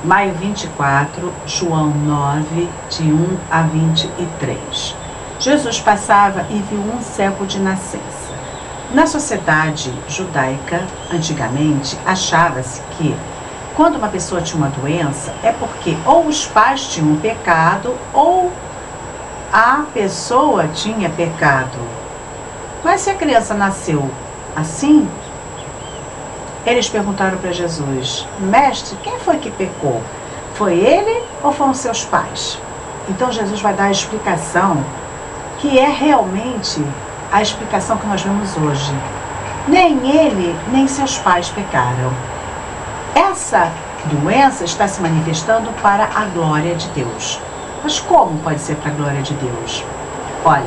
Maio 24, João 9, de 1 a 23. Jesus passava e viu um cego de nascença. Na sociedade judaica, antigamente, achava-se que quando uma pessoa tinha uma doença, é porque ou os pais tinham pecado ou a pessoa tinha pecado. Mas se a criança nasceu assim, eles perguntaram para Jesus: Mestre, quem foi que pecou? Foi ele ou foram seus pais? Então Jesus vai dar a explicação que é realmente a explicação que nós vemos hoje. Nem ele, nem seus pais pecaram. Essa doença está se manifestando para a glória de Deus. Mas como pode ser para a glória de Deus? Olha,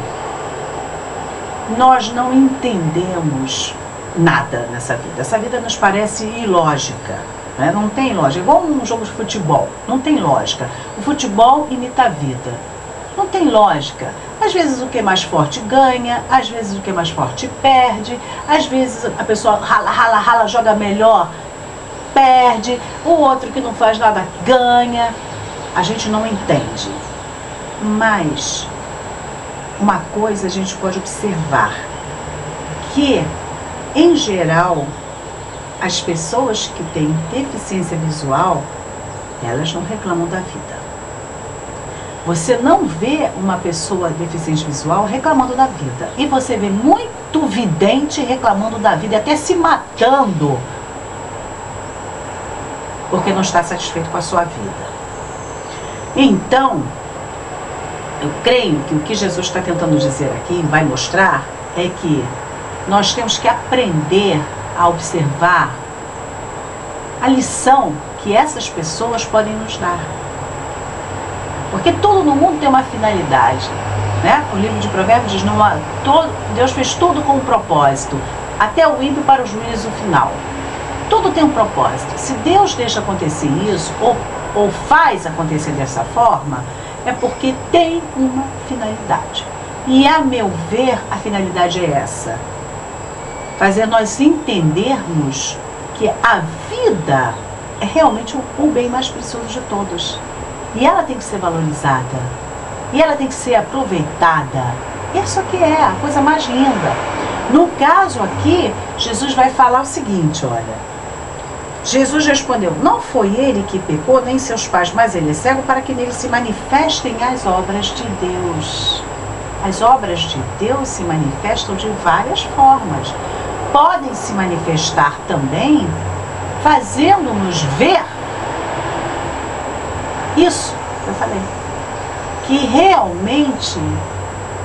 nós não entendemos nada nessa vida. Essa vida nos parece ilógica, né? Não tem lógica. Igual um jogo de futebol, não tem lógica. O futebol imita a vida. Não tem lógica. Às vezes o que é mais forte ganha, às vezes o que é mais forte perde, às vezes a pessoa rala, joga melhor, perde, o outro que não faz nada ganha. A gente não entende. Mas uma coisa a gente pode observar, que em geral as pessoas que têm deficiência visual, elas não reclamam da vida. Você não vê uma pessoa deficiente visual reclamando da vida. E você vê muito vidente reclamando da vida, até se matando, porque não está satisfeito com a sua vida. Então, eu creio que o que Jesus está tentando dizer aqui, vai mostrar, é que nós temos que aprender a observar a lição que essas pessoas podem nos dar. Porque tudo no mundo tem uma finalidade, né? O livro de Provérbios diz, Deus fez tudo com um propósito, até o ímpio para o juízo final. Tudo tem um propósito. Se Deus deixa acontecer isso, ou faz acontecer dessa forma, é porque tem uma finalidade. E, a meu ver, a finalidade é essa: fazer nós entendermos que a vida é realmente o bem mais precioso de todos. E ela tem que ser valorizada. E ela tem que ser aproveitada. Isso aqui é a coisa mais linda. No caso aqui, Jesus vai falar o seguinte, olha. Jesus respondeu: não foi ele que pecou, nem seus pais, mas ele é cego para que nele se manifestem as obras de Deus. As obras de Deus se manifestam de várias formas. Podem se manifestar também fazendo-nos ver isso que eu falei. Que realmente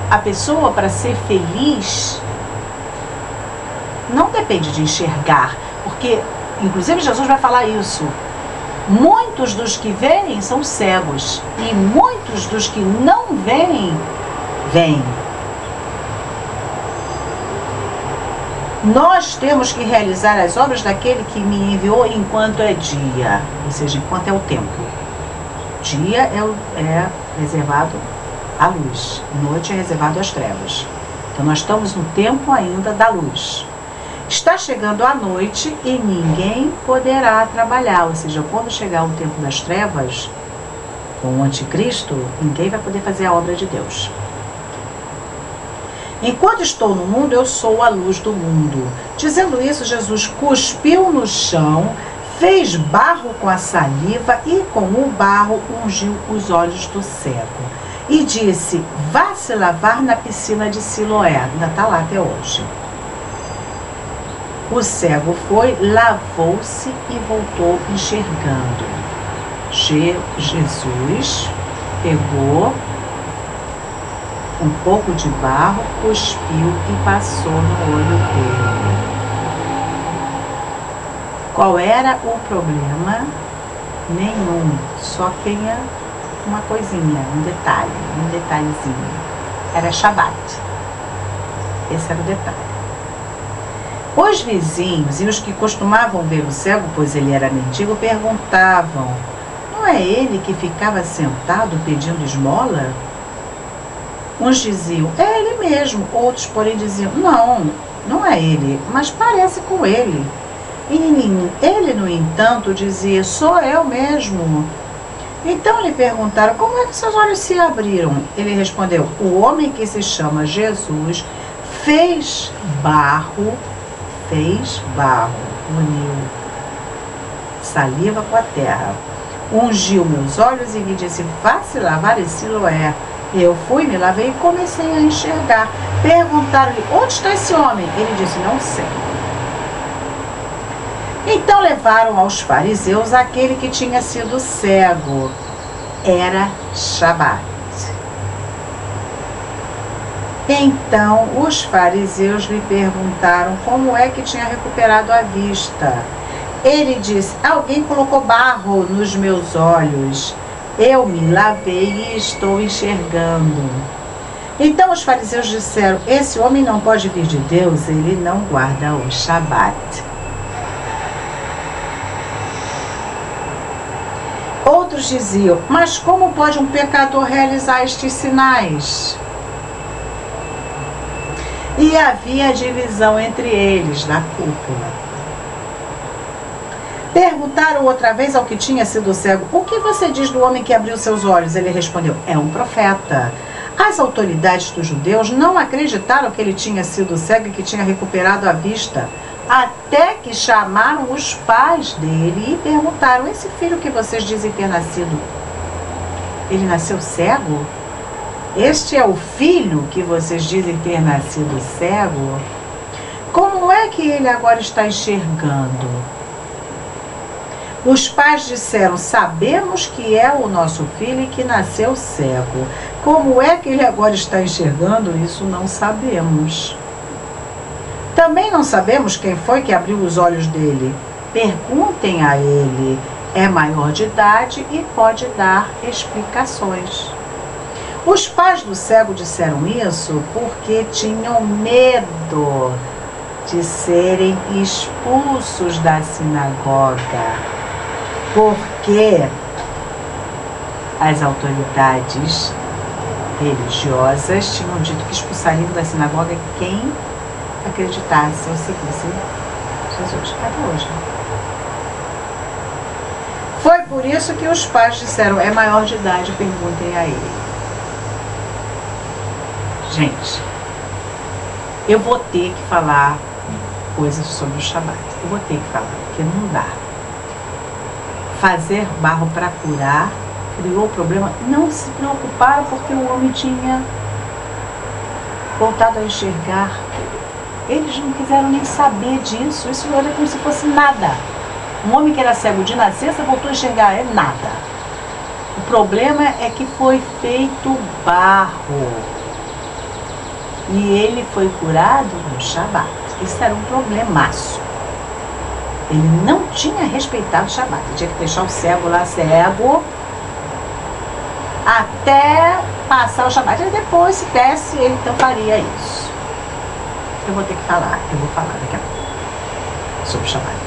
a pessoa, para ser feliz, não depende de enxergar, porque inclusive Jesus vai falar isso. Muitos dos que veem são cegos e muitos dos que não veem, veem. Nós temos que realizar as obras daquele que me enviou enquanto é dia, ou seja, enquanto é o tempo. Dia é reservado à luz, noite é reservado às trevas. Então nós estamos no tempo ainda da luz. Está chegando a noite e ninguém poderá trabalhar, ou seja, quando chegar o tempo das trevas, com o anticristo, ninguém vai poder fazer a obra de Deus. Enquanto estou no mundo, eu sou a luz do mundo. Dizendo isso, Jesus cuspiu no chão, fez barro com a saliva e com o barro ungiu os olhos do cego. E disse: vá se lavar na piscina de Siloé. Ainda está lá até hoje. O cego foi, lavou-se e voltou enxergando. Jesus pegou um pouco de barro, cuspiu e passou no olho dele. Qual era o problema? Nenhum. Só tinha uma coisinha, um detalhezinho. Era Shabat. Esse era o detalhe. Os vizinhos e os que costumavam ver o cego, pois ele era mendigo, perguntavam: não é ele que ficava sentado pedindo esmola? Uns diziam: é ele mesmo. Outros, porém, diziam: não, não é ele, mas parece com ele. E ele, no entanto, dizia: sou eu mesmo. Então lhe perguntaram: como é que seus olhos se abriram? Ele respondeu: o homem que se chama Jesus fez barro, uniu saliva com a terra, ungiu meus olhos e me disse: vá-se lavar em Siloé. Eu fui, me lavei e comecei a enxergar. Perguntaram-lhe: onde está esse homem? Ele disse: não sei. Então levaram aos fariseus aquele que tinha sido cego. Era Shabat. Então os fariseus lhe perguntaram como é que tinha recuperado a vista. Ele disse: alguém colocou barro nos meus olhos. Eu me lavei e estou enxergando. Então os fariseus disseram: esse homem não pode vir de Deus, ele não guarda o Shabat. Outros diziam: mas como pode um pecador realizar estes sinais? E havia divisão entre eles na cúpula. Perguntaram outra vez ao que tinha sido cego: o que você diz do homem que abriu seus olhos? Ele respondeu: é um profeta. As autoridades dos judeus não acreditaram que ele tinha sido cego e que tinha recuperado a vista, até que chamaram os pais dele e perguntaram: esse filho que vocês dizem ter nascido, ele nasceu cego? Este é o filho que vocês dizem ter nascido cego? Como é que ele agora está enxergando? Os pais disseram: sabemos que é o nosso filho e que nasceu cego. Como é que ele agora está enxergando? Isso não sabemos. Também não sabemos quem foi que abriu os olhos dele. Perguntem a ele. É maior de idade e pode dar explicações. Os pais do cego disseram isso porque tinham medo de serem expulsos da sinagoga, porque as autoridades religiosas tinham dito que expulsariam da sinagoga quem acreditasse ou seguisse Jesus. Até hoje. Foi por isso que os pais disseram: é maior de idade, perguntem a ele. Gente, eu vou ter que falar coisas sobre o Shabat. Eu vou ter que falar, porque não dá. Fazer barro para curar criou problema. Não se preocuparam porque o homem tinha voltado a enxergar. Eles não quiseram nem saber disso. Isso era como se fosse nada. Um homem que era cego de nascença voltou a enxergar. É nada. O problema é que foi feito barro. E ele foi curado no Shabat. Isso era um problemaço. Ele não tinha respeitado o Shabat. Ele tinha que deixar o cego lá cego até passar o Shabat. E depois, se desse, ele então faria isso. Eu vou ter que falar. Eu vou falar daqui a pouco sobre o Shabat.